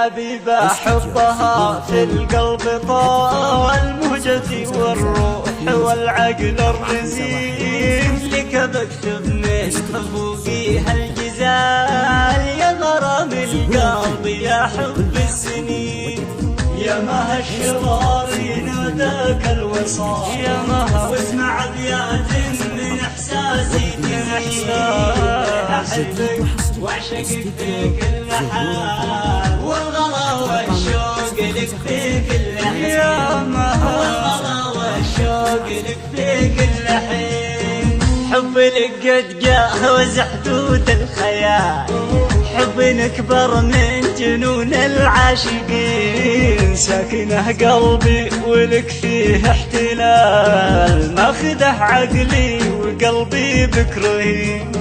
حبيبة حبها في القلب طال مهجتي والروح والعقل الرزين لك بكتب من حقوقي هالجزال يا غرام القلب يا حب السنين يا مها الشرار يناداك الوصال يا مها واسمع ابيات من احساسي احبك واعشقك في كل حال والغلا والشوق لك في كل حين والغلا والشوق لك في كل حين حب لك قد جاوز حدود الخيال حب نكبر من جنون العاشقين ساكنه قلبي ولك فيه احتلال ماخذه عقلي وقلبي بك رهين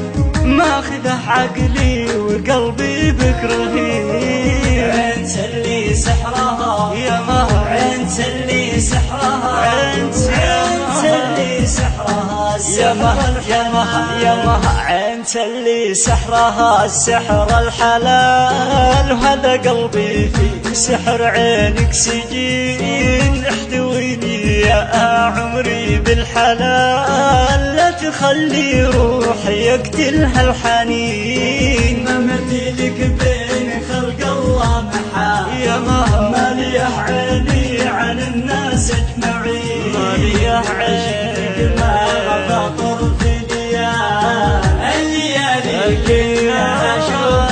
ماخذه عقلي وقلبي بك رهين عين تسلي سحرها يا مها عين تسلي سحرها عين تسلي سحرها يا مها يا مها يا مها عين تسلي سحرها السحر الحلال وهذا قلبي في سحر عينك سجين احتويني يا عمري بالحلال لا تخلي روحي يقتلها الحنين ما مثيلك بين خلق الله محال يا مهما لي عيني عن الناس اجمعين ما لي عيني ما خاطر في الليالي كلها شوق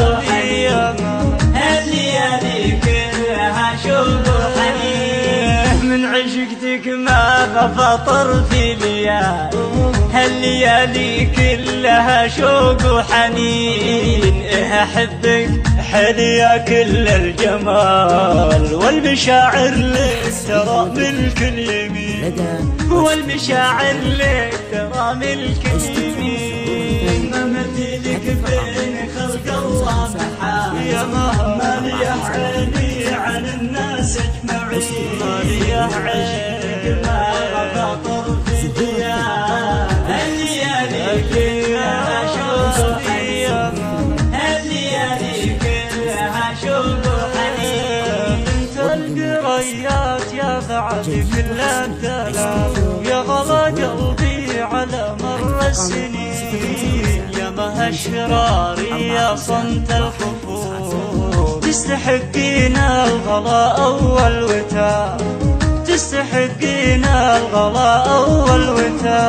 الليالي كلها شوق وحنين من عشقتك ما خاطر في الليالي كلها شوق وحنين احبك حليا كل الجمال والمشاعر لك ترى ملك اليمين والمشاعر لك ترى ملك اليمين ما مثيلك بين خلق الله محال يا مهما لي عيني عن الناس اجمعين ما لي عيني ما خاطر في الليالي كلها شوق الليالي كلها شوق وحنين انت القريات يا بعد كل الدلال يا غلا قلبي على مر السنين يا مها الشرار يا صمت الخفور تستحقين الغلاء والوتار تستحقين الغلاء والوتار